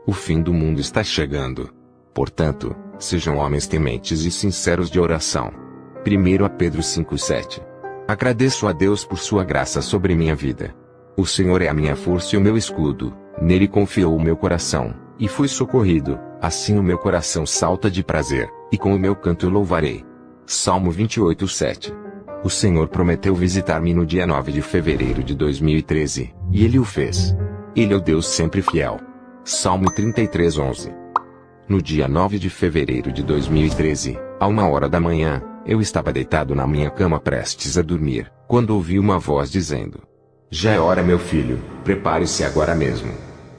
O fim do mundo está chegando. Portanto, sejam homens tementes e sinceros de oração. 1 Pedro 5:7. Agradeço a Deus por sua graça sobre minha vida. O Senhor é a minha força e o meu escudo, nele confiou o meu coração, e fui socorrido, assim o meu coração salta de prazer, e com o meu canto eu louvarei. Salmo 28:7. O Senhor prometeu visitar-me no dia 9 de fevereiro de 2013, e Ele o fez. Ele é o Deus sempre fiel. Salmo 33:11. No dia 9 de fevereiro de 2013, à 1h da manhã, eu estava deitado na minha cama prestes a dormir, quando ouvi uma voz dizendo: "Já é hora, meu filho, prepare-se agora mesmo."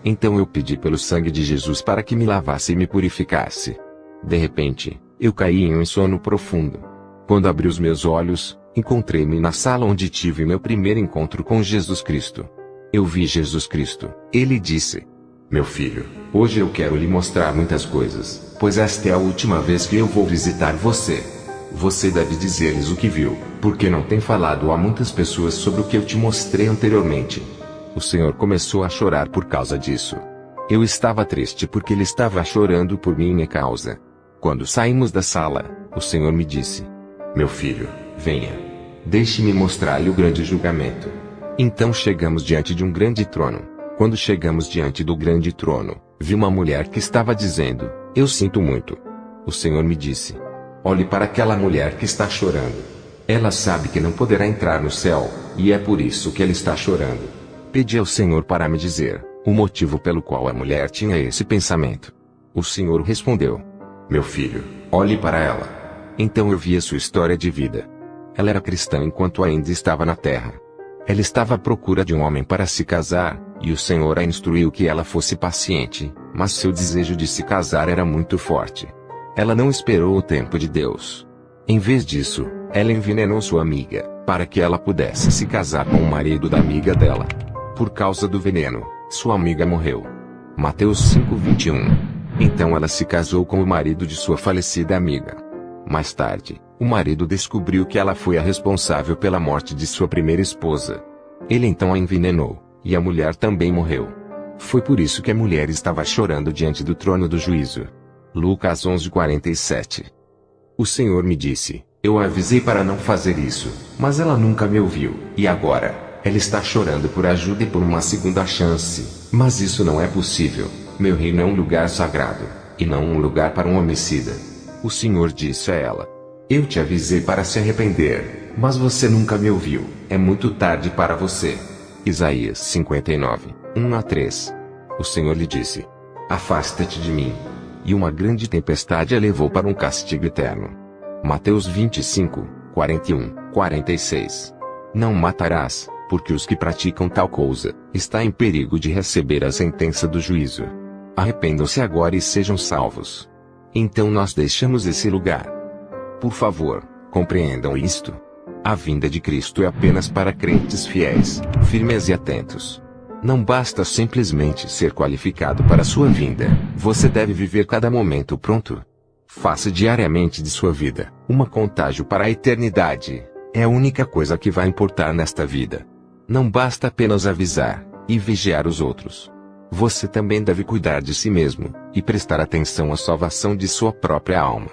Então eu pedi pelo sangue de Jesus para que me lavasse e me purificasse. De repente, eu caí em um sono profundo. Quando abri os meus olhos, encontrei-me na sala onde tive meu primeiro encontro com Jesus Cristo. Eu vi Jesus Cristo. Ele disse: "Meu filho, hoje eu quero lhe mostrar muitas coisas, pois esta é a última vez que eu vou visitar você. Você deve dizer-lhes o que viu, porque não tem falado a muitas pessoas sobre o que eu te mostrei anteriormente." O Senhor começou a chorar por causa disso. Eu estava triste porque ele estava chorando por minha causa. Quando saímos da sala, o Senhor me disse: "Meu filho, venha. Deixe-me mostrar-lhe o grande julgamento." Então chegamos diante de um grande trono. Quando chegamos diante do grande trono, vi uma mulher que estava dizendo: "Eu sinto muito." O Senhor me disse: "Olhe para aquela mulher que está chorando. Ela sabe que não poderá entrar no céu, e é por isso que ela está chorando." Pedi ao Senhor para me dizer o motivo pelo qual a mulher tinha esse pensamento. O Senhor respondeu: "Meu filho, olhe para ela." Então eu vi a sua história de vida. Ela era cristã enquanto ainda estava na terra. Ela estava à procura de um homem para se casar, e o Senhor a instruiu que ela fosse paciente, mas seu desejo de se casar era muito forte. Ela não esperou o tempo de Deus. Em vez disso, ela envenenou sua amiga, para que ela pudesse se casar com o marido da amiga dela. Por causa do veneno, sua amiga morreu. Mateus 5:21. Então ela se casou com o marido de sua falecida amiga. Mais tarde, o marido descobriu que ela foi a responsável pela morte de sua primeira esposa. Ele então a envenenou, e a mulher também morreu. Foi por isso que a mulher estava chorando diante do trono do juízo. Lucas 11:47. O Senhor me disse: "Eu a avisei para não fazer isso, mas ela nunca me ouviu, e agora ela está chorando por ajuda e por uma segunda chance, mas isso não é possível. Meu reino é um lugar sagrado, e não um lugar para um homicida." O Senhor disse a ela: "Eu te avisei para se arrepender, mas você nunca me ouviu. É muito tarde para você." Isaías 59:1-3. O Senhor lhe disse: "Afasta-te de mim." E uma grande tempestade a levou para um castigo eterno. Mateus 25:41-46. Não matarás, porque os que praticam tal coisa, está em perigo de receber a sentença do juízo. Arrependam-se agora e sejam salvos. Então nós deixamos esse lugar. Por favor, compreendam isto. A vinda de Cristo é apenas para crentes fiéis, firmes e atentos. Não basta simplesmente ser qualificado para sua vinda, você deve viver cada momento pronto. Faça diariamente de sua vida uma contágio para a eternidade. É a única coisa que vai importar nesta vida. Não basta apenas avisar e vigiar os outros. Você também deve cuidar de si mesmo e prestar atenção à salvação de sua própria alma.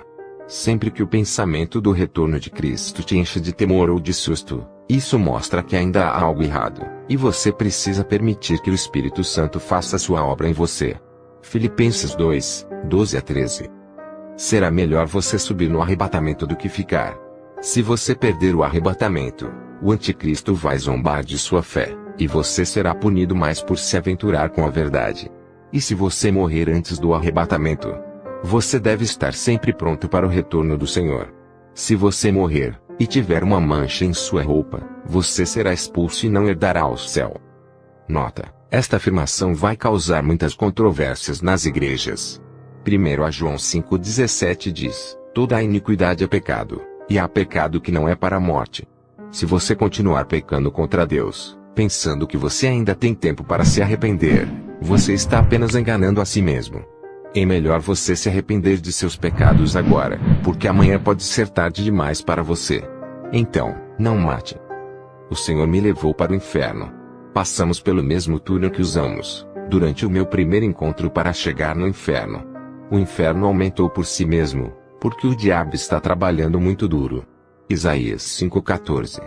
Sempre que o pensamento do retorno de Cristo te enche de temor ou de susto, isso mostra que ainda há algo errado, e você precisa permitir que o Espírito Santo faça sua obra em você. Filipenses 2:12-13. Será melhor você subir no arrebatamento do que ficar. Se você perder o arrebatamento, o anticristo vai zombar de sua fé, e você será punido mais por se aventurar com a verdade. E se você morrer antes do arrebatamento, você deve estar sempre pronto para o retorno do Senhor. Se você morrer, e tiver uma mancha em sua roupa, você será expulso e não herdará o céu. Nota: esta afirmação vai causar muitas controvérsias nas igrejas. 1 João 5,17 diz: "Toda a iniquidade é pecado, e há pecado que não é para a morte." Se você continuar pecando contra Deus, pensando que você ainda tem tempo para se arrepender, você está apenas enganando a si mesmo. É melhor você se arrepender de seus pecados agora, porque amanhã pode ser tarde demais para você. Então, não mate. O Senhor me levou para o inferno. Passamos pelo mesmo túnel que usamos, durante o meu primeiro encontro para chegar no inferno. O inferno aumentou por si mesmo, porque o diabo está trabalhando muito duro. Isaías 5:14.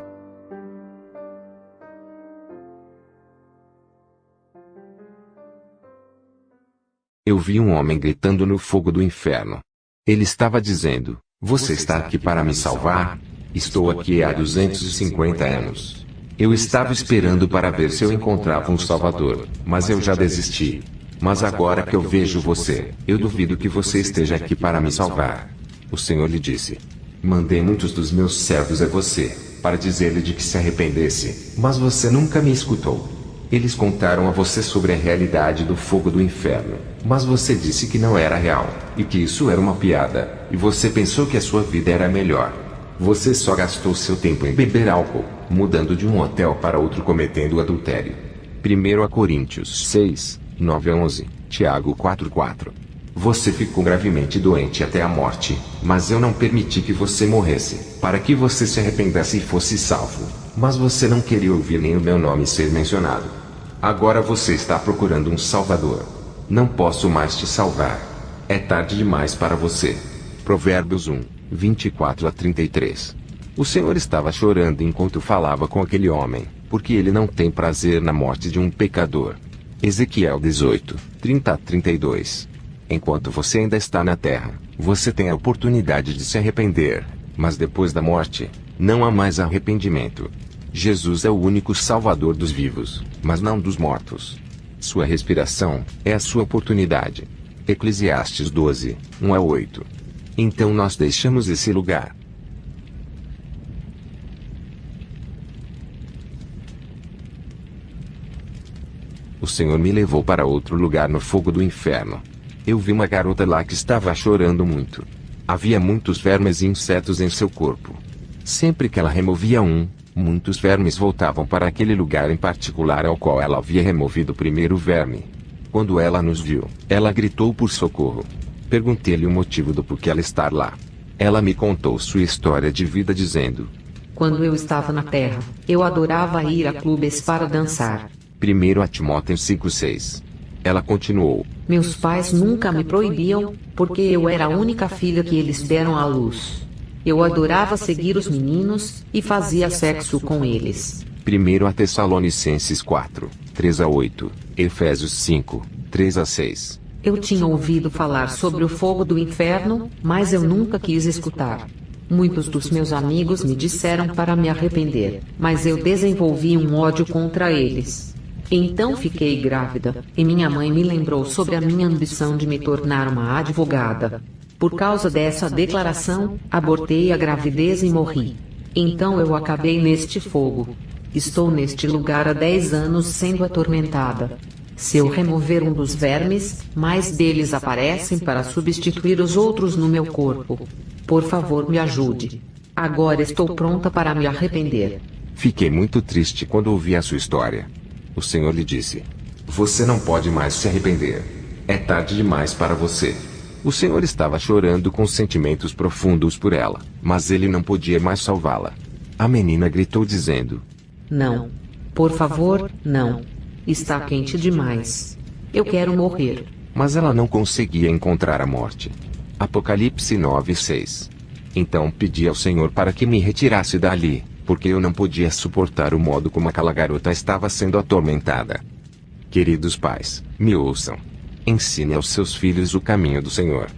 Eu vi um homem gritando no fogo do inferno. Ele estava dizendo: "Você está aqui para me salvar? Estou aqui há 250 anos. Eu estava esperando para ver se eu encontrava um Salvador, mas eu já desisti. Mas agora que eu vejo você, eu duvido que você esteja aqui para me salvar." O Senhor lhe disse: "Mandei muitos dos meus servos a você, para dizer-lhe de que se arrependesse, mas você nunca me escutou. Eles contaram a você sobre a realidade do fogo do inferno, mas você disse que não era real, e que isso era uma piada, e você pensou que a sua vida era melhor. Você só gastou seu tempo em beber álcool, mudando de um hotel para outro cometendo adultério." 1 Coríntios 6, 9-11, Tiago 4:4. Você ficou gravemente doente até a morte, mas eu não permiti que você morresse, para que você se arrependesse e fosse salvo. Mas você não queria ouvir nem o meu nome ser mencionado. Agora você está procurando um Salvador. Não posso mais te salvar. É tarde demais para você. Provérbios 1, 24-33. O Senhor estava chorando enquanto falava com aquele homem, porque ele não tem prazer na morte de um pecador. Ezequiel 18, 30-32. Enquanto você ainda está na terra, você tem a oportunidade de se arrepender, mas depois da morte, não há mais arrependimento. Jesus é o único Salvador dos vivos, mas não dos mortos. Sua respiração é a sua oportunidade. Eclesiastes 12, 1-8. Então nós deixamos esse lugar. O Senhor me levou para outro lugar no fogo do inferno. Eu vi uma garota lá que estava chorando muito. Havia muitos vermes e insetos em seu corpo. Sempre que ela removia um, muitos vermes voltavam para aquele lugar em particular ao qual ela havia removido o primeiro verme. Quando ela nos viu, ela gritou por socorro. Perguntei-lhe o motivo do porquê ela estar lá. Ela me contou sua história de vida dizendo: "Quando eu estava na terra, eu adorava ir a clubes para dançar." 1 Timóteo 5:6. Ela continuou: "Meus pais nunca me proibiam, porque eu era a única filha que eles deram à luz. Eu adorava seguir os meninos, e fazia sexo com eles." 1 Tessalonicenses 4, 3-8, Efésios 5, 3-6. Eu tinha ouvido falar sobre o fogo do inferno, mas eu nunca quis escutar. Muitos dos meus amigos me disseram para me arrepender, mas eu desenvolvi um ódio contra eles. Então fiquei grávida, e minha mãe me lembrou sobre a minha ambição de me tornar uma advogada. Por causa dessa declaração, abortei a gravidez e morri. Então eu acabei neste fogo. Estou neste lugar há 10 anos sendo atormentada. Se eu remover um dos vermes, mais deles aparecem para substituir os outros no meu corpo. Por favor, me ajude. Agora estou pronta para me arrepender." Fiquei muito triste quando ouvi a sua história. O Senhor lhe disse: "Você não pode mais se arrepender. É tarde demais para você." O Senhor estava chorando com sentimentos profundos por ela, mas ele não podia mais salvá-la. A menina gritou dizendo: "Não. Por favor, não. Está quente demais. Eu quero morrer." Mas ela não conseguia encontrar a morte. Apocalipse 9:6. Então pedi ao Senhor para que me retirasse dali, porque eu não podia suportar o modo como aquela garota estava sendo atormentada. Queridos pais, me ouçam. Ensine aos seus filhos o caminho do Senhor.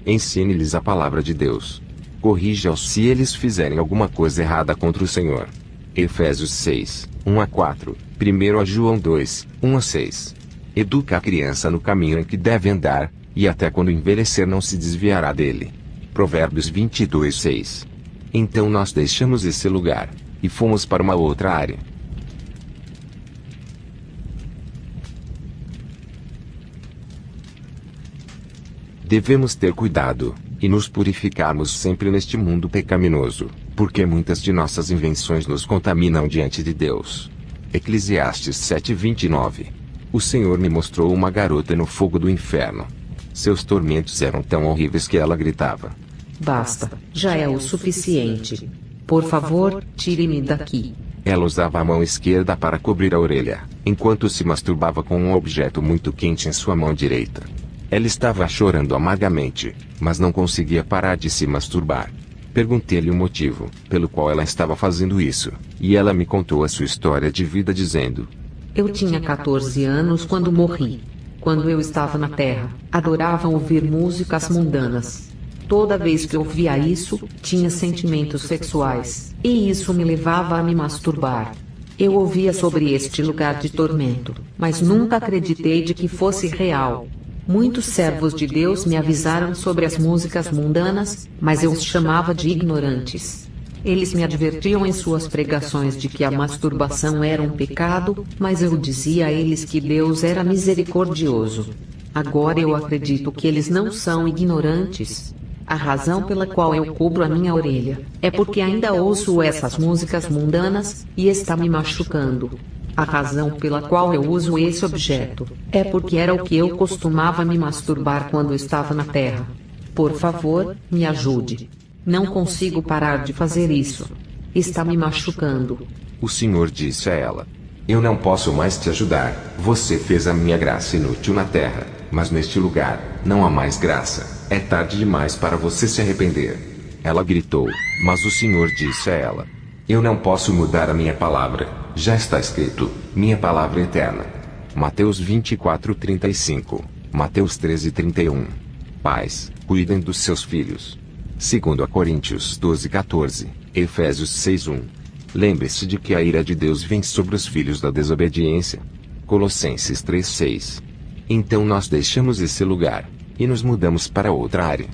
Ensine-lhes a palavra de Deus. Corrija-os se eles fizerem alguma coisa errada contra o Senhor. Efésios 6, 1-4, 1 João 2, 1-6. Educa a criança no caminho em que deve andar, e até quando envelhecer não se desviará dele. Provérbios 22:6. Então nós deixamos esse lugar, e fomos para uma outra área. Devemos ter cuidado, e nos purificarmos sempre neste mundo pecaminoso, porque muitas de nossas invenções nos contaminam diante de Deus. Eclesiastes 7:29. O Senhor me mostrou uma garota no fogo do inferno. Seus tormentos eram tão horríveis que ela gritava: "Basta, já é o suficiente. Por favor, tire-me daqui." Ela usava a mão esquerda para cobrir a orelha, enquanto se masturbava com um objeto muito quente em sua mão direita. Ela estava chorando amargamente, mas não conseguia parar de se masturbar. Perguntei-lhe o motivo pelo qual ela estava fazendo isso, e ela me contou a sua história de vida dizendo: Eu tinha 14 anos quando morri. Quando eu estava na Terra, adorava ouvir músicas mundanas. Toda vez que ouvia isso, tinha sentimentos sexuais, e isso me levava a me masturbar. Eu ouvia sobre este lugar de tormento, mas nunca acreditei de que fosse real. Muitos servos de Deus me avisaram sobre as músicas mundanas, mas eu os chamava de ignorantes. Eles me advertiam em suas pregações de que a masturbação era um pecado, mas eu dizia a eles que Deus era misericordioso. Agora eu acredito que eles não são ignorantes. A razão pela qual eu cubro a minha orelha é porque ainda ouço essas músicas mundanas, e está me machucando. A razão pela qual eu uso esse objeto é porque era o que eu costumava me masturbar quando estava na Terra. Por favor, me ajude. Não consigo parar de fazer isso. Está me machucando. O Senhor disse a ela: Eu não posso mais te ajudar. Você fez a minha graça inútil na terra, mas neste lugar, não há mais graça. É tarde demais para você se arrepender. Ela gritou, mas o Senhor disse a ela: Eu não posso mudar a minha palavra. Já está escrito, minha palavra eterna. Mateus 24:35. Mateus 13:31. Pais, cuidem dos seus filhos. 2 Coríntios 12:14, Efésios 6:1. Lembre-se de que a ira de Deus vem sobre os filhos da desobediência. Colossenses 3:6. Então nós deixamos esse lugar e nos mudamos para outra área.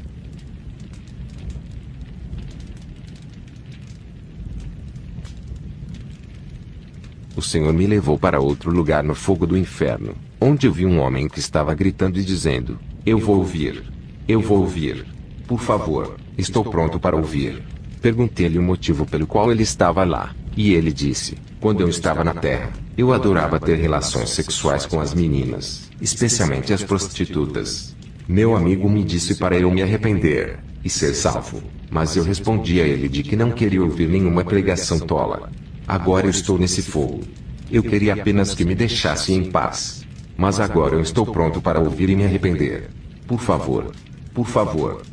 O Senhor me levou para outro lugar no fogo do inferno, onde eu vi um homem que estava gritando e dizendo: Eu vou ouvir. Eu vou ouvir. Por favor, estou pronto para ouvir. Perguntei-lhe o motivo pelo qual ele estava lá, e ele disse: Quando eu estava na terra, eu adorava ter relações sexuais com as meninas, especialmente as prostitutas. Meu amigo me disse para eu me arrepender e ser salvo, mas eu respondi a ele de que não queria ouvir nenhuma pregação tola. Agora eu estou nesse fogo. Eu queria apenas que me deixasse em paz. Mas agora eu estou pronto para ouvir e me arrepender. Por favor,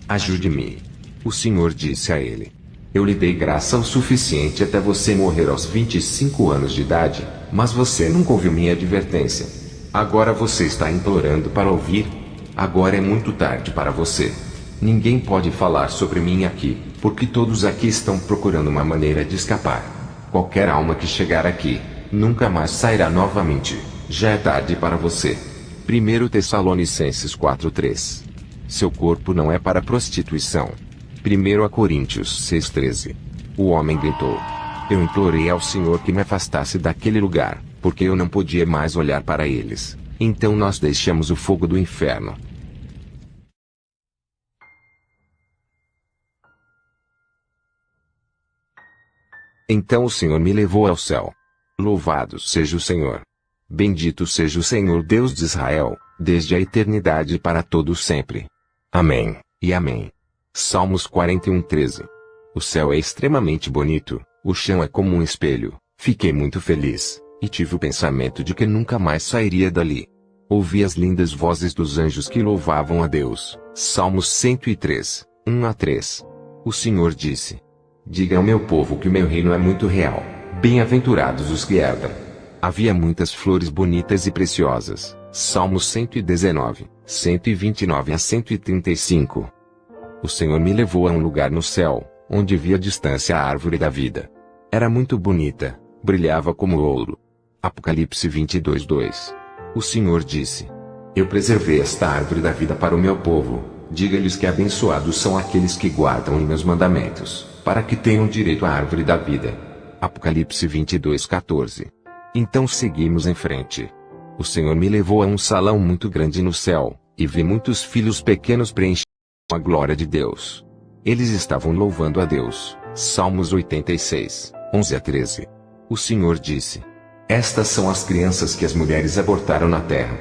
ajude-me. O Senhor disse a ele: Eu lhe dei graça o suficiente até você morrer aos 25 anos de idade, mas você nunca ouviu minha advertência. Agora você está implorando para ouvir? Agora é muito tarde para você. Ninguém pode falar sobre mim aqui, porque todos aqui estão procurando uma maneira de escapar. Qualquer alma que chegar aqui, nunca mais sairá novamente. Já é tarde para você. 1 Tessalonicenses 4:3. Seu corpo não é para prostituição. 1 Coríntios 6:13. O homem gritou. Eu implorei ao Senhor que me afastasse daquele lugar, porque eu não podia mais olhar para eles. Então nós deixamos o fogo do inferno. Então o Senhor me levou ao céu. Louvado seja o Senhor. Bendito seja o Senhor Deus de Israel, desde a eternidade para todo sempre. Amém, e amém. Salmos 41:13. O céu é extremamente bonito, o chão é como um espelho. Fiquei muito feliz, e tive o pensamento de que nunca mais sairia dali. Ouvi as lindas vozes dos anjos que louvavam a Deus. Salmos 103, 1-3. O Senhor disse: Diga ao meu povo que o meu reino é muito real. Bem-aventurados os que herdam. Havia muitas flores bonitas e preciosas. Salmos 119, 129-135. O Senhor me levou a um lugar no céu, onde vi à distância a árvore da vida. Era muito bonita, brilhava como ouro. Apocalipse 22:2. O Senhor disse: Eu preservei esta árvore da vida para o meu povo. Diga-lhes que abençoados são aqueles que guardam os meus mandamentos, para que tenham direito à árvore da vida. Apocalipse 22:14. Então seguimos em frente. O Senhor me levou a um salão muito grande no céu, e vi muitos filhos pequenos preenchendo a glória de Deus. Eles estavam louvando a Deus. Salmos 86, 11-13. O Senhor disse: Estas são as crianças que as mulheres abortaram na terra.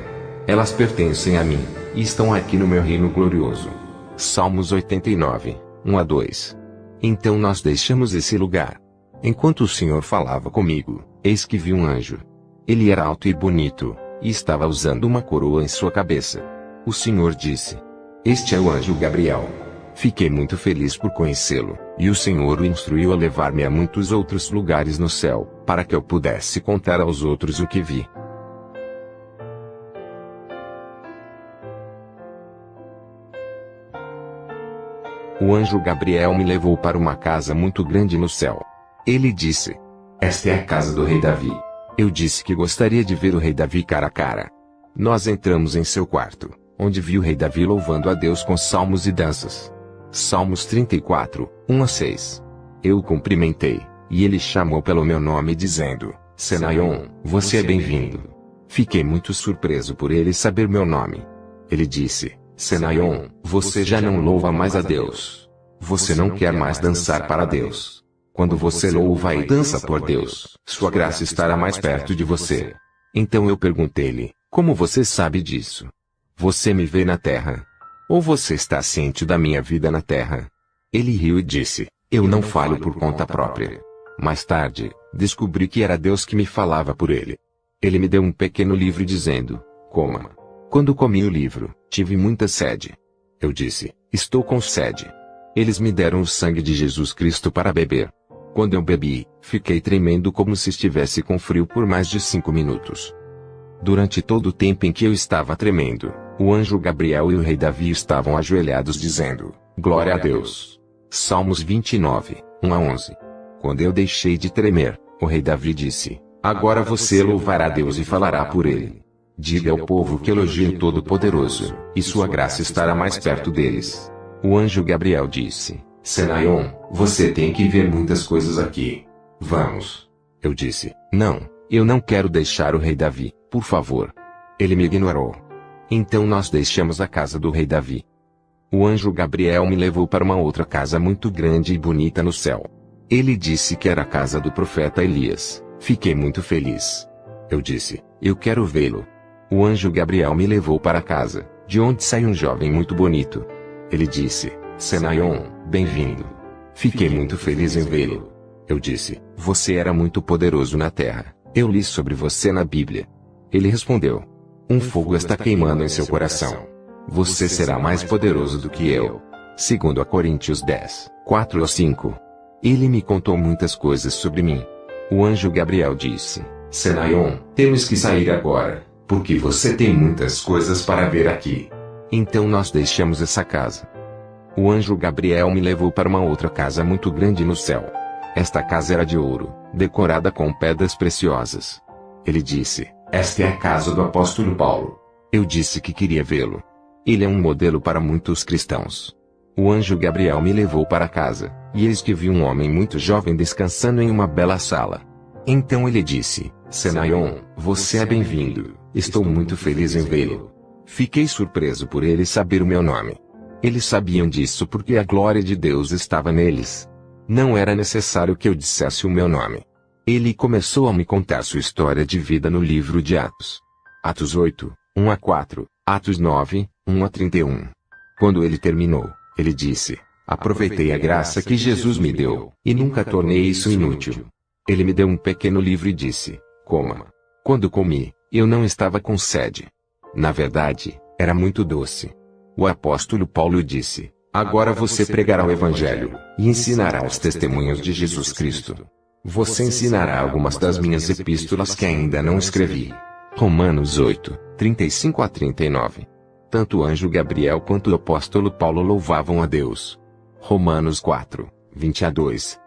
Elas pertencem a mim, e estão aqui no meu reino glorioso. Salmos 89, 1-2. Então nós deixamos esse lugar. Enquanto o Senhor falava comigo, eis que vi um anjo. Ele era alto e bonito, e estava usando uma coroa em sua cabeça. O Senhor disse: Este é o anjo Gabriel. Fiquei muito feliz por conhecê-lo, e o Senhor o instruiu a levar-me a muitos outros lugares no céu, para que eu pudesse contar aos outros o que vi. O anjo Gabriel me levou para uma casa muito grande no céu. Ele disse: Esta é a casa do rei Davi. Eu disse que gostaria de ver o rei Davi cara a cara. Nós entramos em seu quarto, onde vi o rei Davi louvando a Deus com salmos e danças. Salmos 34, 1-6. Eu o cumprimentei, e ele chamou pelo meu nome dizendo: Senaion, você é bem-vindo. Fiquei muito surpreso por ele saber meu nome. Ele disse: Senaion, você já não louva mais a Deus. Você não quer mais dançar para Deus. Quando você louva e dança por Deus, sua graça estará mais perto de você. Então eu perguntei-lhe: Como você sabe disso? Você me vê na terra? Ou você está ciente da minha vida na terra? Ele riu e disse: Eu não falo por conta própria. Mais tarde, descobri que era Deus que me falava por ele. Ele me deu um pequeno livro dizendo: Coma. Quando comi o livro, tive muita sede. Eu disse: Estou com sede. Eles me deram o sangue de Jesus Cristo para beber. Quando eu bebi, fiquei tremendo como se estivesse com frio por mais de 5 minutos. Durante todo o tempo em que eu estava tremendo, o anjo Gabriel e o rei Davi estavam ajoelhados dizendo: Glória a Deus. Salmos 29, 1-11. Quando eu deixei de tremer, o rei Davi disse: Agora você louvará a Deus e falará por ele. Diga ao povo que elogie o Todo-Poderoso, e sua graça estará mais perto deles. O anjo Gabriel disse: Senaion, você tem que ver muitas coisas aqui. Vamos. Eu disse: Não, eu não quero deixar o rei Davi, por favor. Ele me ignorou. Então nós deixamos a casa do rei Davi. O anjo Gabriel me levou para uma outra casa muito grande e bonita no céu. Ele disse que era a casa do profeta Elias. Fiquei muito feliz. Eu disse: Eu quero vê-lo. O anjo Gabriel me levou para a casa, de onde saiu um jovem muito bonito. Ele disse: Senaion, bem-vindo. Fiquei muito feliz em vê-lo. Eu disse: Você era muito poderoso na terra. Eu li sobre você na Bíblia. Ele respondeu: Um fogo está queimando em seu coração. Você será mais poderoso do que eu. 2 Coríntios 10, 4-5. Ele me contou muitas coisas sobre mim. O anjo Gabriel disse: Senaion, temos que sair agora, porque você tem muitas coisas para ver aqui. Então nós deixamos essa casa. O anjo Gabriel me levou para uma outra casa muito grande no céu. Esta casa era de ouro, decorada com pedras preciosas. Ele disse: Esta é a casa do apóstolo Paulo. Eu disse que queria vê-lo. Ele é um modelo para muitos cristãos. O anjo Gabriel me levou para casa, e eis que vi um homem muito jovem descansando em uma bela sala. Então ele disse: Senaion, você é bem-vindo. Estou muito feliz em vê-lo. Fiquei surpreso por ele saber o meu nome. Eles sabiam disso porque a glória de Deus estava neles. Não era necessário que eu dissesse o meu nome. Ele começou a me contar sua história de vida no livro de Atos. Atos 8, 1-4, Atos 9, 1-31. Quando ele terminou, ele disse: Aproveitei a graça que Jesus me deu, e nunca tornei isso inútil. Ele me deu um pequeno livro e disse: Coma. Quando comi, eu não estava com sede. Na verdade, era muito doce. O apóstolo Paulo disse: Agora você pregará o Evangelho, e ensinará os testemunhos de Jesus Cristo. Você ensinará algumas das minhas epístolas que ainda não escrevi. Romanos 8, 35-39. Tanto o anjo Gabriel quanto o apóstolo Paulo louvavam a Deus. Romanos 4, 20-2,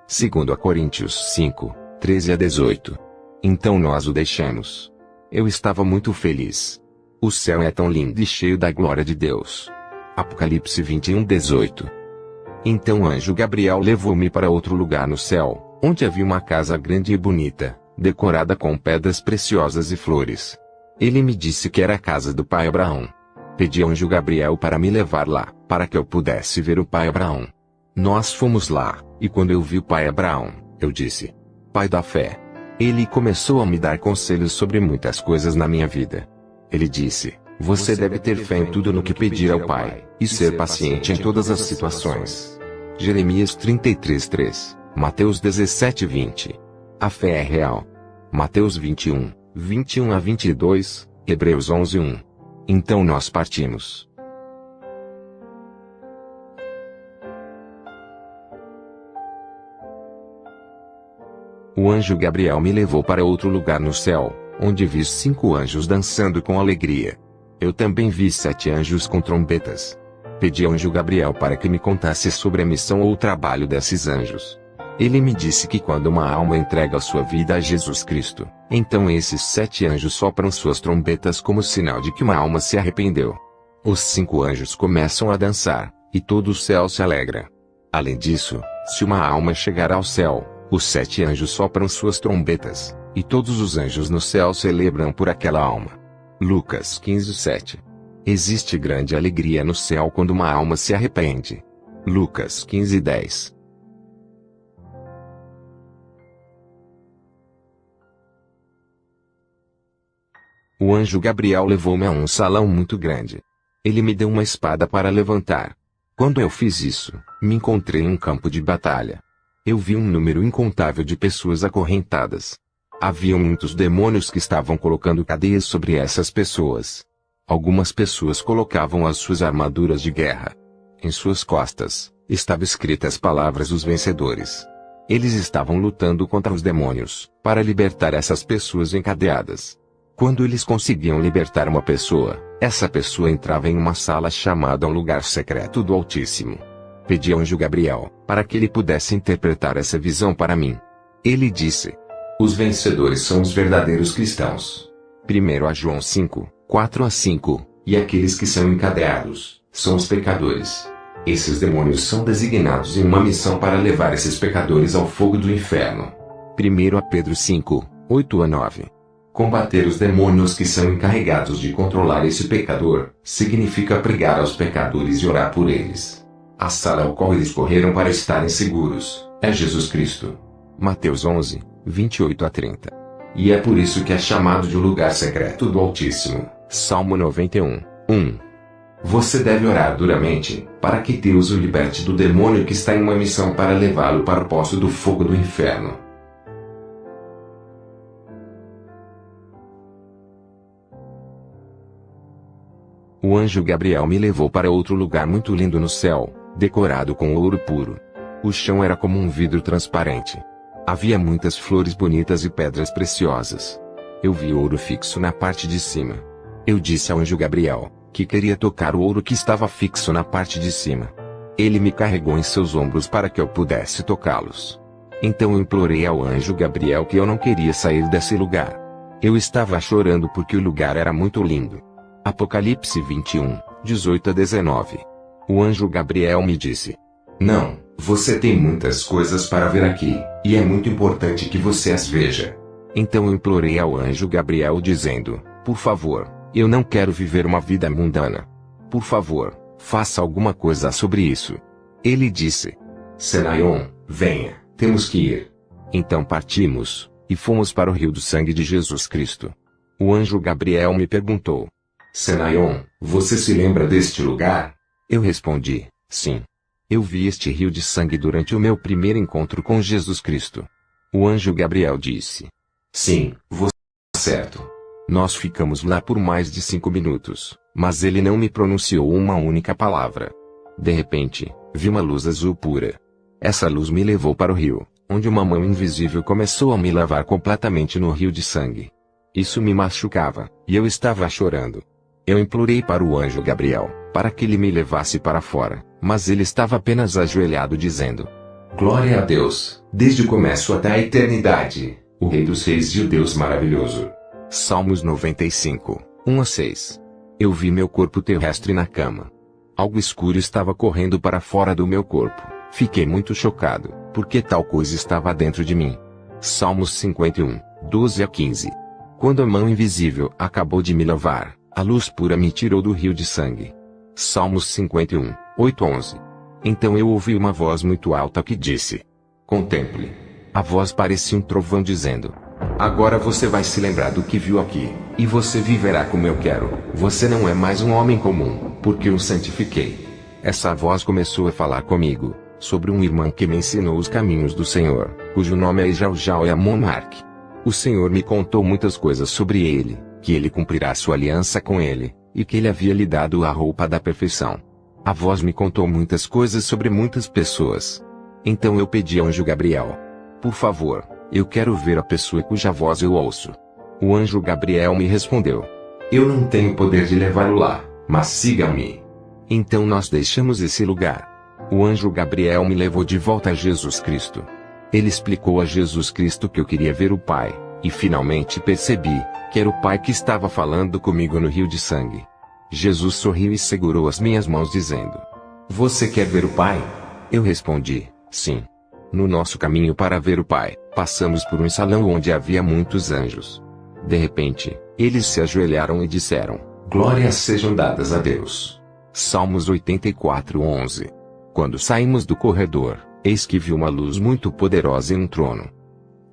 2 Coríntios 5, 13-18. Então nós o deixamos. Eu estava muito feliz. O céu é tão lindo e cheio da glória de Deus. Apocalipse 21:18. Então o anjo Gabriel levou-me para outro lugar no céu, onde havia uma casa grande e bonita, decorada com pedras preciosas e flores. Ele me disse que era a casa do pai Abraão. Pedi ao anjo Gabriel para me levar lá, para que eu pudesse ver o pai Abraão. Nós fomos lá, e quando eu vi o pai Abraão, eu disse: Pai da fé. Ele começou a me dar conselhos sobre muitas coisas na minha vida. Ele disse: Você deve ter fé em tudo no que pedir ao Pai, e ser paciente em todas as situações. Jeremias 33:3, Mateus 17:20. A fé é real. Mateus 21:21-22, Hebreus 11:1. Então nós partimos. O anjo Gabriel me levou para outro lugar no céu, onde vi 5 anjos dançando com alegria. Eu também vi 7 anjos com trombetas. Pedi ao anjo Gabriel para que me contasse sobre a missão ou o trabalho desses anjos. Ele me disse que quando uma alma entrega sua vida a Jesus Cristo, então esses 7 anjos sopram suas trombetas como sinal de que uma alma se arrependeu. Os 5 anjos começam a dançar, e todo o céu se alegra. Além disso, se uma alma chegar ao céu, os 7 anjos sopram suas trombetas, e todos os anjos no céu celebram por aquela alma. Lucas 15:7. Existe grande alegria no céu quando uma alma se arrepende. Lucas 15:10. O anjo Gabriel levou-me a um salão muito grande. Ele me deu uma espada para levantar. Quando eu fiz isso, me encontrei em um campo de batalha. Eu vi um número incontável de pessoas acorrentadas. Havia muitos demônios que estavam colocando cadeias sobre essas pessoas. Algumas pessoas colocavam as suas armaduras de guerra. Em suas costas, estavam escritas as palavras dos vencedores. Eles estavam lutando contra os demônios, para libertar essas pessoas encadeadas. Quando eles conseguiam libertar uma pessoa, essa pessoa entrava em uma sala chamada um lugar secreto do Altíssimo. Pedi ao anjo Gabriel, para que ele pudesse interpretar essa visão para mim. Ele disse: os vencedores são os verdadeiros cristãos. 1 João 5:4-5, e aqueles que são encadeados, são os pecadores. Esses demônios são designados em uma missão para levar esses pecadores ao fogo do inferno. 1 Pedro 5:8-9. Combater os demônios que são encarregados de controlar esse pecador, significa pregar aos pecadores e orar por eles. A sala ao qual eles correram para estarem seguros, é Jesus Cristo. Mateus 11:28-30. E é por isso que é chamado de o lugar secreto do Altíssimo. Salmo 91:1. Você deve orar duramente, para que Deus o liberte do demônio que está em uma missão para levá-lo para o poço do fogo do inferno. O anjo Gabriel me levou para outro lugar muito lindo no céu, decorado com ouro puro. O chão era como um vidro transparente. Havia muitas flores bonitas e pedras preciosas. Eu vi ouro fixo na parte de cima. Eu disse ao anjo Gabriel, que queria tocar o ouro que estava fixo na parte de cima. Ele me carregou em seus ombros para que eu pudesse tocá-los. Então eu implorei ao anjo Gabriel que eu não queria sair desse lugar. Eu estava chorando porque o lugar era muito lindo. Apocalipse 21:18-19. O anjo Gabriel me disse: não, você tem muitas coisas para ver aqui, e é muito importante que você as veja. Então eu implorei ao anjo Gabriel dizendo: por favor, eu não quero viver uma vida mundana. Por favor, faça alguma coisa sobre isso. Ele disse: Senaion, venha, temos que ir. Então partimos, e fomos para o rio do sangue de Jesus Cristo. O anjo Gabriel me perguntou: Senaion, você se lembra deste lugar? Eu respondi: sim. Eu vi este rio de sangue durante o meu primeiro encontro com Jesus Cristo. O anjo Gabriel disse: sim, você está certo. Nós ficamos lá por mais de 5 minutos, mas ele não me pronunciou uma única palavra. De repente, vi uma luz azul pura. Essa luz me levou para o rio, onde uma mão invisível começou a me lavar completamente no rio de sangue. Isso me machucava, e eu estava chorando. Eu implorei para o anjo Gabriel, para que ele me levasse para fora, mas ele estava apenas ajoelhado dizendo: glória a Deus, desde o começo até a eternidade, o Rei dos Reis e o Deus maravilhoso. Salmos 95:1-6. Eu vi meu corpo terrestre na cama. Algo escuro estava correndo para fora do meu corpo. Fiquei muito chocado, porque tal coisa estava dentro de mim. Salmos 51:12-15. Quando a mão invisível acabou de me lavar, a luz pura me tirou do rio de sangue. Salmos 51:8-11. Então eu ouvi uma voz muito alta que disse: contemple. A voz parecia um trovão dizendo: agora você vai se lembrar do que viu aqui, e você viverá como eu quero. Você não é mais um homem comum, porque o santifiquei. Essa voz começou a falar comigo: sobre um irmão que me ensinou os caminhos do Senhor, cujo nome é Jaujau e Amonmark. O Senhor me contou muitas coisas sobre ele, que ele cumprirá sua aliança com ele, e que ele havia lhe dado a roupa da perfeição. A voz me contou muitas coisas sobre muitas pessoas. Então eu pedi ao anjo Gabriel: por favor, eu quero ver a pessoa cuja voz eu ouço. O anjo Gabriel me respondeu: eu não tenho poder de levá-lo lá, mas siga-me. Então nós deixamos esse lugar. O anjo Gabriel me levou de volta a Jesus Cristo. Ele explicou a Jesus Cristo que eu queria ver o Pai, e finalmente percebi que era o Pai que estava falando comigo no rio de sangue. Jesus sorriu e segurou as minhas mãos dizendo: você quer ver o Pai? Eu respondi: sim. No nosso caminho para ver o Pai, passamos por um salão onde havia muitos anjos. De repente, eles se ajoelharam e disseram: glórias sejam dadas a Deus. Salmos 84:11. Quando saímos do corredor, eis que vi uma luz muito poderosa em um trono.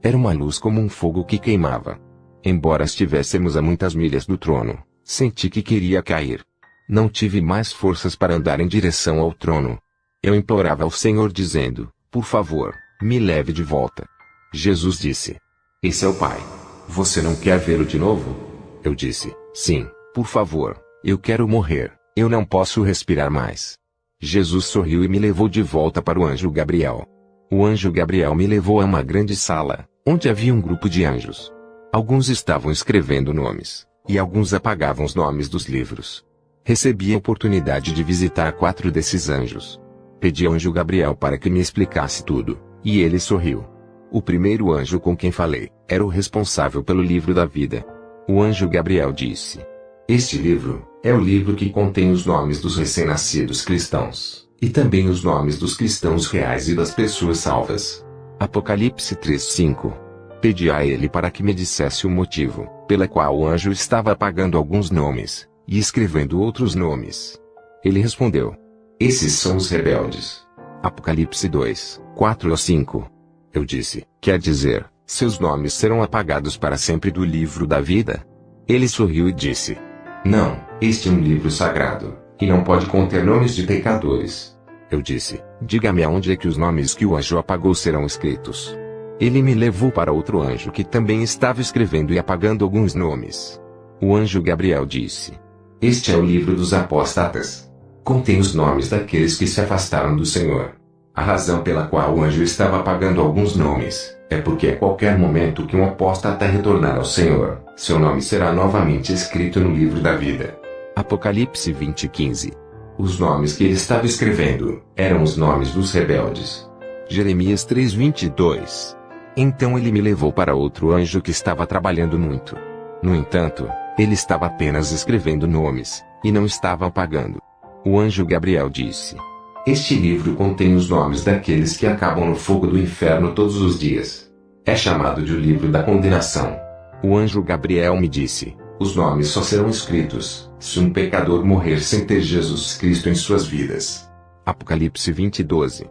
Era uma luz como um fogo que queimava. Embora estivéssemos a muitas milhas do trono, senti que queria cair. Não tive mais forças para andar em direção ao trono. Eu implorava ao Senhor dizendo: por favor, me leve de volta. Jesus disse: esse é o Pai. Você não quer vê-lo de novo? Eu disse: sim, por favor, eu quero morrer, eu não posso respirar mais. Jesus sorriu e me levou de volta para o anjo Gabriel. O anjo Gabriel me levou a uma grande sala, onde havia um grupo de anjos. Alguns estavam escrevendo nomes, e alguns apagavam os nomes dos livros. Recebi a oportunidade de visitar 4 desses anjos. Pedi ao anjo Gabriel para que me explicasse tudo, e ele sorriu. O primeiro anjo com quem falei era o responsável pelo livro da vida. O anjo Gabriel disse: este livro é o livro que contém os nomes dos recém-nascidos cristãos, e também os nomes dos cristãos reais e das pessoas salvas. Apocalipse 3:5. Pedi a ele para que me dissesse o motivo pela qual o anjo estava apagando alguns nomes e escrevendo outros nomes. Ele respondeu: esses são os rebeldes. Apocalipse 2:4-5. Eu disse: quer dizer, seus nomes serão apagados para sempre do livro da vida? Ele sorriu e disse: não, este é um livro sagrado, e não pode conter nomes de pecadores. Eu disse: diga-me aonde é que os nomes que o anjo apagou serão escritos. Ele me levou para outro anjo que também estava escrevendo e apagando alguns nomes. O anjo Gabriel disse: este é o livro dos apóstatas. Contém os nomes daqueles que se afastaram do Senhor. A razão pela qual o anjo estava apagando alguns nomes é porque a qualquer momento que um apóstata retornar ao Senhor, seu nome será novamente escrito no livro da vida. Apocalipse 20:15. Os nomes que ele estava escrevendo eram os nomes dos rebeldes. Jeremias 3:22. Então ele me levou para outro anjo que estava trabalhando muito. No entanto, ele estava apenas escrevendo nomes, e não estava apagando. O anjo Gabriel disse: este livro contém os nomes daqueles que acabam no fogo do inferno todos os dias. É chamado de o livro da condenação. O anjo Gabriel me disse: os nomes só serão escritos se um pecador morrer sem ter Jesus Cristo em suas vidas. Apocalipse 20:12.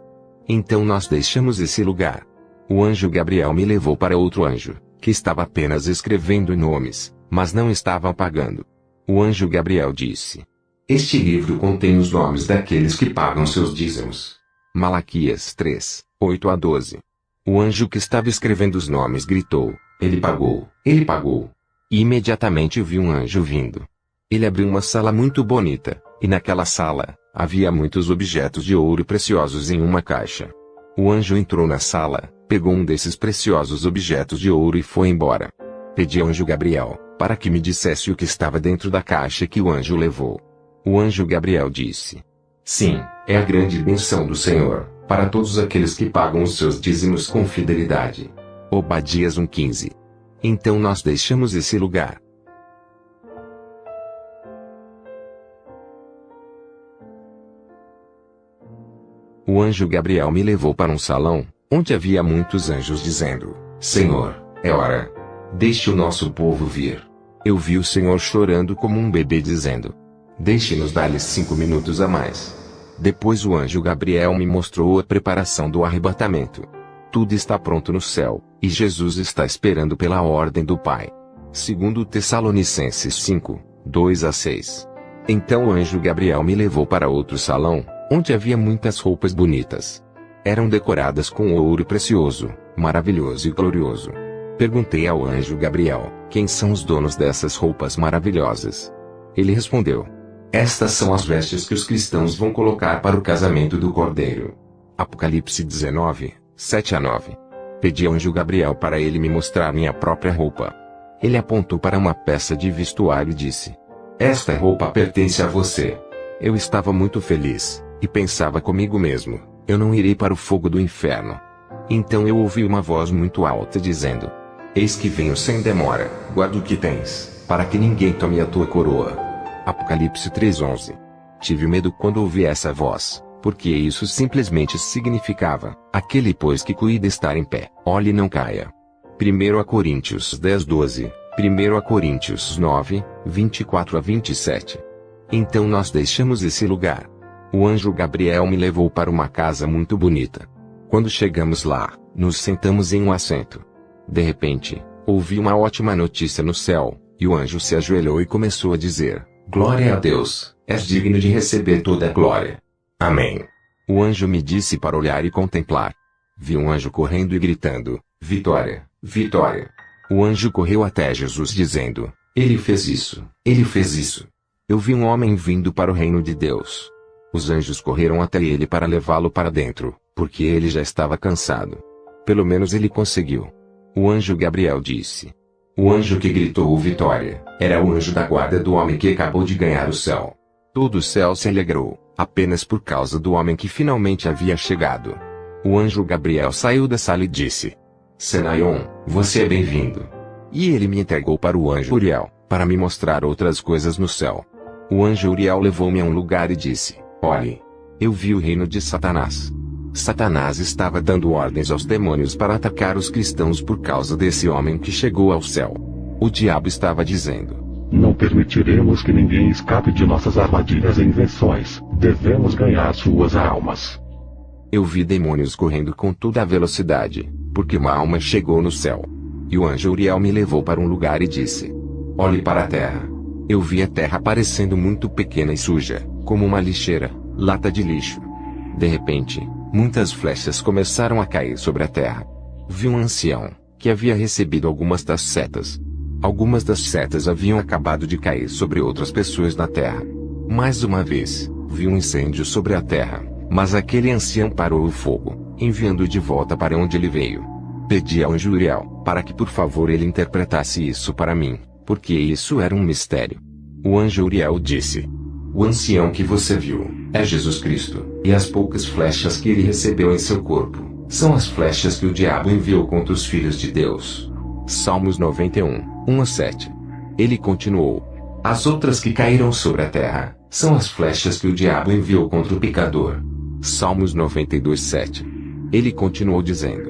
Então nós deixamos esse lugar. O anjo Gabriel me levou para outro anjo, que estava apenas escrevendo nomes, mas não estava apagando. O anjo Gabriel disse: este livro contém os nomes daqueles que pagam seus dízimos. Malaquias 3:8-12. O anjo que estava escrevendo os nomes gritou: ele pagou, ele pagou. E imediatamente vi um anjo vindo. Ele abriu uma sala muito bonita, e naquela sala, havia muitos objetos de ouro preciosos em uma caixa. O anjo entrou na sala, pegou um desses preciosos objetos de ouro e foi embora. Pedi ao anjo Gabriel para que me dissesse o que estava dentro da caixa que o anjo levou. O anjo Gabriel disse: sim, é a grande bênção do Senhor, para todos aqueles que pagam os seus dízimos com fidelidade. Obadias 1:15. Então nós deixamos esse lugar. O anjo Gabriel me levou para um salão, onde havia muitos anjos dizendo: Senhor, é hora. Deixe o nosso povo vir. Eu vi o Senhor chorando como um bebê dizendo: deixe-nos dar-lhes 5 minutos a mais. Depois o anjo Gabriel me mostrou a preparação do arrebatamento. Tudo está pronto no céu, e Jesus está esperando pela ordem do Pai. Segundo Tessalonicenses 5:2-6. Então o anjo Gabriel me levou para outro salão, onde havia muitas roupas bonitas. Eram decoradas com ouro precioso, maravilhoso e glorioso. Perguntei ao anjo Gabriel: quem são os donos dessas roupas maravilhosas? Ele respondeu: estas são as vestes que os cristãos vão colocar para o casamento do Cordeiro. Apocalipse 19, 7-9. Pedi ao anjo Gabriel para ele me mostrar minha própria roupa. Ele apontou para uma peça de vestuário e disse: esta roupa pertence a você. Eu estava muito feliz, e pensava comigo mesmo: eu não irei para o fogo do inferno. Então eu ouvi uma voz muito alta dizendo: eis que venho sem demora, guarda o que tens, para que ninguém tome a tua coroa. Apocalipse 3:11. Tive medo quando ouvi essa voz, porque isso simplesmente significava: aquele pois que cuida estar em pé, olhe e não caia. 1 Coríntios 10:12, 1 Coríntios 9, 24-27. Então nós deixamos esse lugar. O anjo Gabriel me levou para uma casa muito bonita. Quando chegamos lá, nos sentamos em um assento. De repente, ouvi uma ótima notícia no céu, e o anjo se ajoelhou e começou a dizer: glória a Deus, és digno de receber toda a glória. Amém. O anjo me disse para olhar e contemplar. Vi um anjo correndo e gritando: vitória, vitória. O anjo correu até Jesus dizendo: ele fez isso, ele fez isso. Eu vi um homem vindo para o reino de Deus. Os anjos correram até ele para levá-lo para dentro, porque ele já estava cansado. Pelo menos ele conseguiu. O anjo Gabriel disse. O anjo que gritou vitória, era o anjo da guarda do homem que acabou de ganhar o céu. Todo o céu se alegrou, apenas por causa do homem que finalmente havia chegado. O anjo Gabriel saiu da sala e disse: Senaion, você é bem-vindo. E ele me entregou para o anjo Uriel, para me mostrar outras coisas no céu. O anjo Uriel levou-me a um lugar e disse: olhe, eu vi o reino de Satanás. Satanás estava dando ordens aos demônios para atacar os cristãos por causa desse homem que chegou ao céu. O diabo estava dizendo: não permitiremos que ninguém escape de nossas armadilhas e invenções. Devemos ganhar suas almas. Eu vi demônios correndo com toda a velocidade, porque uma alma chegou no céu. E o anjo Uriel me levou para um lugar e disse: olhe para a terra. Eu vi a terra parecendo muito pequena e suja, como uma lixeira, lata de lixo. De repente, muitas flechas começaram a cair sobre a terra. Vi um ancião, que havia recebido algumas das setas. Algumas das setas haviam acabado de cair sobre outras pessoas na terra. Mais uma vez, vi um incêndio sobre a terra, mas aquele ancião parou o fogo, enviando-o de volta para onde ele veio. Pedi ao anjo Uriel, para que por favor ele interpretasse isso para mim, porque isso era um mistério. O anjo Uriel disse: o ancião que você viu, é Jesus Cristo, e as poucas flechas que ele recebeu em seu corpo, são as flechas que o diabo enviou contra os filhos de Deus. Salmos 91, 1-7. Ele continuou: as outras que caíram sobre a terra, são as flechas que o diabo enviou contra o pecador. Salmos 92, 7. Ele continuou dizendo: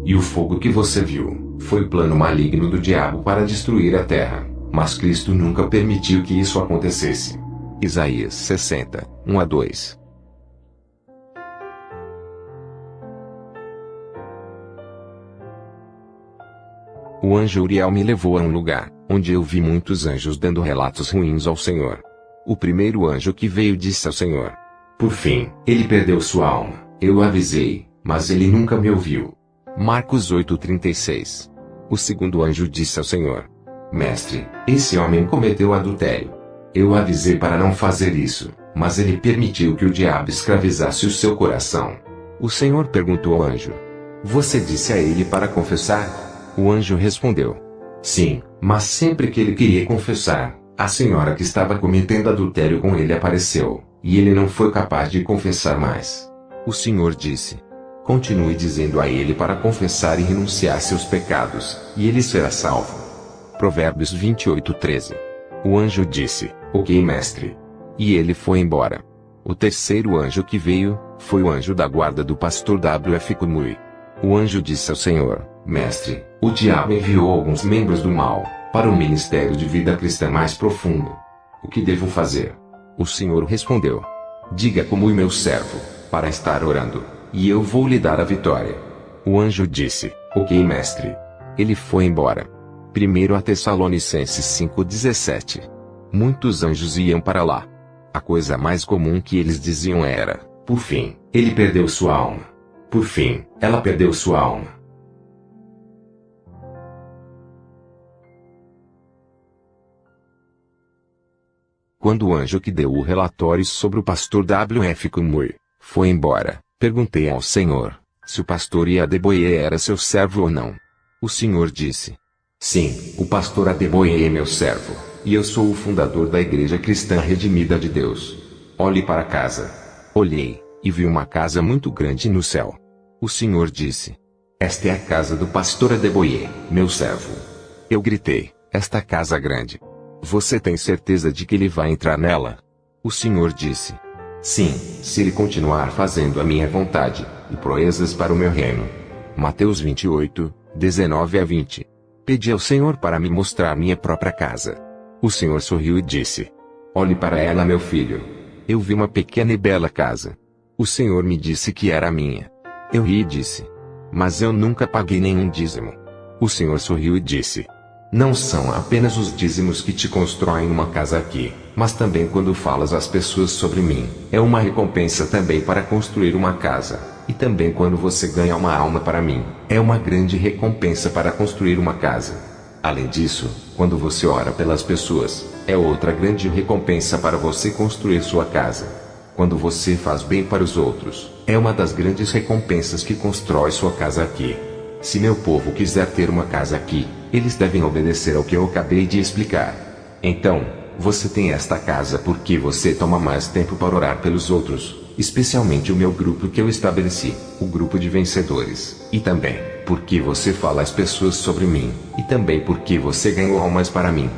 e o fogo que você viu, foi o plano maligno do diabo para destruir a terra, mas Cristo nunca permitiu que isso acontecesse. Isaías 60, 1-2. O anjo Uriel me levou a um lugar, onde eu vi muitos anjos dando relatos ruins ao Senhor. O primeiro anjo que veio disse ao Senhor: por fim, ele perdeu sua alma. Eu o avisei, mas ele nunca me ouviu. Marcos 8:36. O segundo anjo disse ao Senhor: mestre, esse homem cometeu adultério. Eu o avisei para não fazer isso, mas ele permitiu que o diabo escravizasse o seu coração. O Senhor perguntou ao anjo: você disse a ele para confessar? O anjo respondeu: sim, mas sempre que ele queria confessar, a senhora que estava cometendo adultério com ele apareceu, e ele não foi capaz de confessar mais. O Senhor disse: continue dizendo a ele para confessar e renunciar seus pecados, e ele será salvo. Provérbios 28:13. O anjo disse: ok, mestre. E ele foi embora. O terceiro anjo que veio, foi o anjo da guarda do pastor W.F. Cumui. O anjo disse ao Senhor: mestre, o diabo enviou alguns membros do mal, para o ministério de vida cristã mais profundo. O que devo fazer? O Senhor respondeu: diga como o meu servo, para estar orando, e eu vou lhe dar a vitória. O anjo disse: ok, mestre. Ele foi embora. 1 Tessalonicenses 5:17. Muitos anjos iam para lá. A coisa mais comum que eles diziam era: por fim, ele perdeu sua alma. Por fim, ela perdeu sua alma. Quando o anjo que deu o relatório sobre o pastor W.F. Cumur foi embora, perguntei ao Senhor se o pastor Adeboye era seu servo ou não. O Senhor disse: sim, o pastor Adeboye é meu servo, e eu sou o fundador da Igreja Cristã Redimida de Deus. Olhe para casa. Olhei, e vi uma casa muito grande no céu. O Senhor disse: esta é a casa do pastor Adeboye, meu servo. Eu gritei: esta casa grande. Você tem certeza de que ele vai entrar nela? O Senhor disse: sim, se ele continuar fazendo a minha vontade, e proezas para o meu reino. Mateus 28, 19 a 20. Pedi ao Senhor para me mostrar minha própria casa. O Senhor sorriu e disse: olhe para ela, meu filho. Eu vi uma pequena e bela casa. O Senhor me disse que era minha. Eu ri e disse: mas eu nunca paguei nenhum dízimo. O Senhor sorriu e disse: não são apenas os dízimos que te constroem uma casa aqui, mas também quando falas às pessoas sobre mim, é uma recompensa também para construir uma casa, e também quando você ganha uma alma para mim, é uma grande recompensa para construir uma casa. Além disso, quando você ora pelas pessoas, é outra grande recompensa para você construir sua casa. Quando você faz bem para os outros, é uma das grandes recompensas que constrói sua casa aqui. Se meu povo quiser ter uma casa aqui, eles devem obedecer ao que eu acabei de explicar. Então, você tem esta casa porque você toma mais tempo para orar pelos outros, especialmente o meu grupo que eu estabeleci, o grupo de vencedores, e também porque você fala às pessoas sobre mim, e também porque você ganhou almas para mim.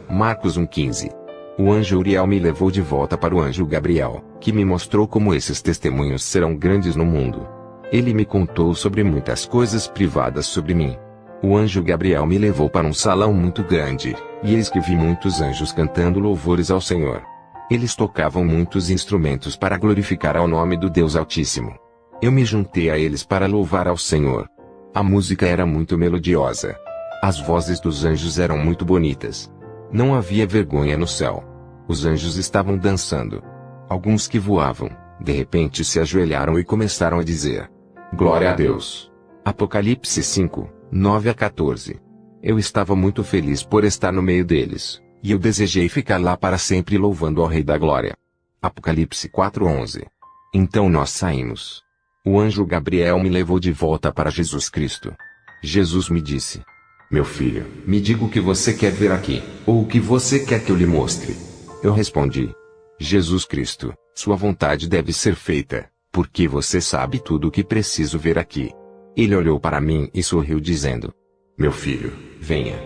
Marcos 1,15. O anjo Uriel me levou de volta para o anjo Gabriel, que me mostrou como esses testemunhos serão grandes no mundo. Ele me contou sobre muitas coisas privadas sobre mim. O anjo Gabriel me levou para um salão muito grande, e eis que vi muitos anjos cantando louvores ao Senhor. Eles tocavam muitos instrumentos para glorificar ao nome do Deus Altíssimo. Eu me juntei a eles para louvar ao Senhor. A música era muito melodiosa. As vozes dos anjos eram muito bonitas. Não havia vergonha no céu. Os anjos estavam dançando. Alguns que voavam, de repente se ajoelharam e começaram a dizer: glória a Deus. Apocalipse 5, 9 a 14. Eu estava muito feliz por estar no meio deles, e eu desejei ficar lá para sempre louvando ao Rei da Glória. Apocalipse 4:11. Então nós saímos. O anjo Gabriel me levou de volta para Jesus Cristo. Jesus me disse: meu filho, me diga o que você quer ver aqui, ou o que você quer que eu lhe mostre. Eu respondi: Jesus Cristo, sua vontade deve ser feita, porque você sabe tudo o que preciso ver aqui. Ele olhou para mim e sorriu dizendo: meu filho, venha.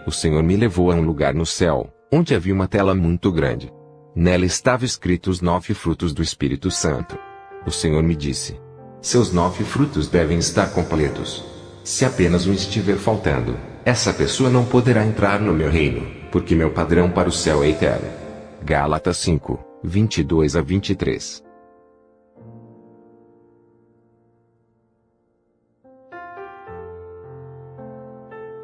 O Senhor me levou a um lugar no céu, onde havia uma tela muito grande. Nela estavam escritos os 9 frutos do Espírito Santo. O Senhor me disse: seus 9 frutos devem estar completos. Se apenas um estiver faltando, essa pessoa não poderá entrar no meu reino, porque meu padrão para o céu é eterno. Gálatas 5, 22 a 23.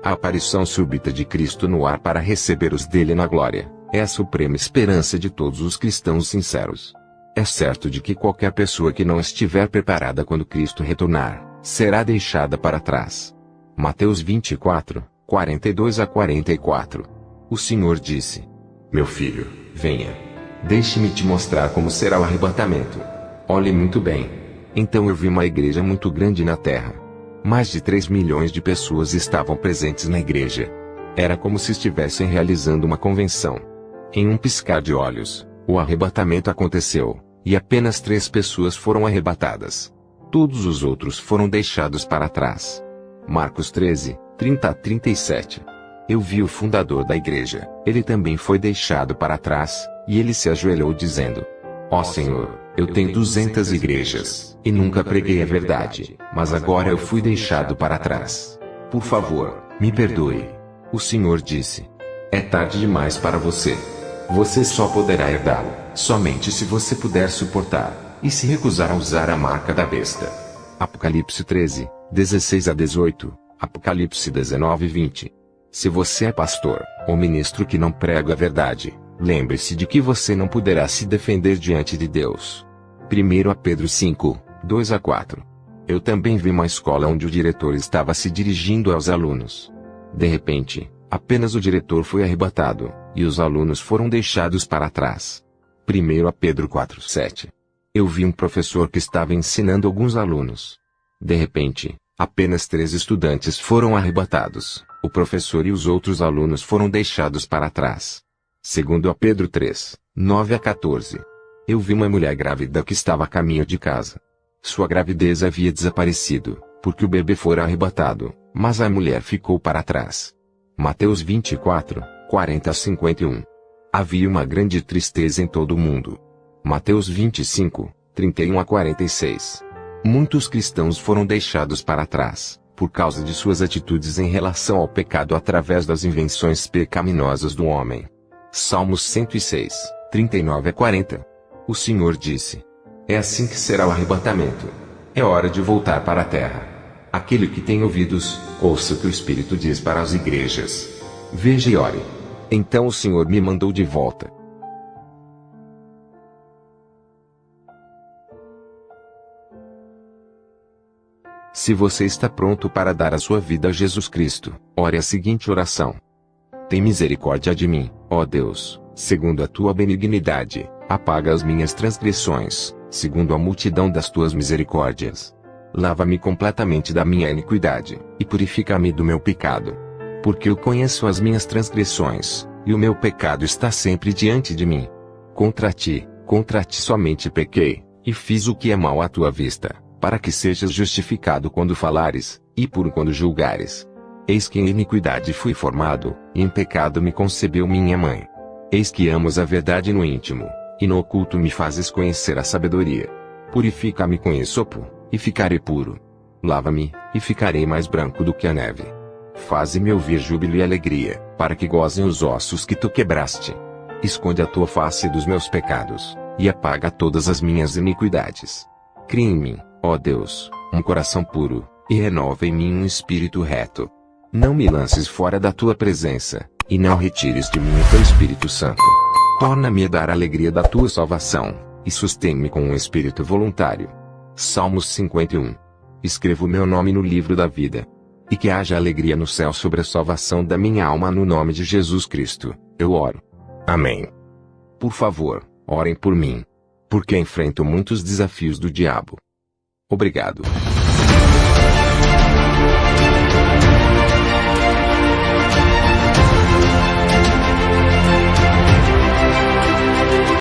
A aparição súbita de Cristo no ar para receber os dele na glória, é a suprema esperança de todos os cristãos sinceros. É certo de que qualquer pessoa que não estiver preparada quando Cristo retornar, será deixada para trás. Mateus 24, 42 a 44. O Senhor disse: meu filho, venha. Deixe-me te mostrar como será o arrebatamento. Olhe muito bem. Então eu vi uma igreja muito grande na terra. Mais de 3 milhões de pessoas estavam presentes na igreja. Era como se estivessem realizando uma convenção. Em um piscar de olhos, o arrebatamento aconteceu, e apenas 3 pessoas foram arrebatadas. Todos os outros foram deixados para trás. Marcos 13, 30 a 37. Eu vi o fundador da igreja, ele também foi deixado para trás, e ele se ajoelhou dizendo: ó Senhor, eu tenho 200 igrejas, e nunca preguei a verdade, mas agora eu fui deixado para trás. Por favor, me perdoe. O Senhor disse: é tarde demais para você. Você só poderá herdá-lo, somente se você puder suportar, e se recusar a usar a marca da besta. Apocalipse 13, 16 a 18, Apocalipse 19 e 20. Se você é pastor, ou ministro que não prega a verdade, lembre-se de que você não poderá se defender diante de Deus. 1 Pedro 5, 2 a 4. Eu também vi uma escola onde o diretor estava se dirigindo aos alunos. De repente, apenas o diretor foi arrebatado, e os alunos foram deixados para trás. 1 Pedro 4:7. Eu vi um professor que estava ensinando alguns alunos. De repente, apenas 3 estudantes foram arrebatados, o professor e os outros alunos foram deixados para trás. 2 Pedro 3, 9-14. Eu vi uma mulher grávida que estava a caminho de casa. Sua gravidez havia desaparecido, porque o bebê fora arrebatado, mas a mulher ficou para trás. Mateus 24, 40-51. Havia uma grande tristeza em todo o mundo. Mateus 25, 31-46. Muitos cristãos foram deixados para trás, por causa de suas atitudes em relação ao pecado através das invenções pecaminosas do homem. Salmos 106, 39-40. O Senhor disse: é assim que será o arrebatamento. É hora de voltar para a terra. Aquele que tem ouvidos, ouça o que o Espírito diz para as igrejas. Veja e ore. Então o Senhor me mandou de volta. Se você está pronto para dar a sua vida a Jesus Cristo, ore a seguinte oração. Tem misericórdia de mim, ó Deus, segundo a tua benignidade, apaga as minhas transgressões, segundo a multidão das tuas misericórdias. Lava-me completamente da minha iniquidade, e purifica-me do meu pecado. Porque eu conheço as minhas transgressões, e o meu pecado está sempre diante de mim. Contra ti somente pequei, e fiz o que é mal à tua vista, para que sejas justificado quando falares, e puro quando julgares. Eis que em iniquidade fui formado, e em pecado me concebeu minha mãe. Eis que amos a verdade no íntimo, e no oculto me fazes conhecer a sabedoria. Purifica-me com esopo, e ficarei puro. Lava-me, e ficarei mais branco do que a neve. Faze-me ouvir júbilo e alegria, para que gozem os ossos que tu quebraste. Esconde a tua face dos meus pecados, e apaga todas as minhas iniquidades. Cria em mim, ó Deus, um coração puro, e renova em mim um espírito reto. Não me lances fora da tua presença, e não retires de mim o teu Espírito Santo. Torna-me a dar a alegria da tua salvação, e sustém-me com um espírito voluntário. Salmos 51. Escreva o meu nome no livro da vida. E que haja alegria no céu sobre a salvação da minha alma no nome de Jesus Cristo, eu oro. Amém. Por favor, orem por mim. Porque enfrento muitos desafios do diabo. Obrigado.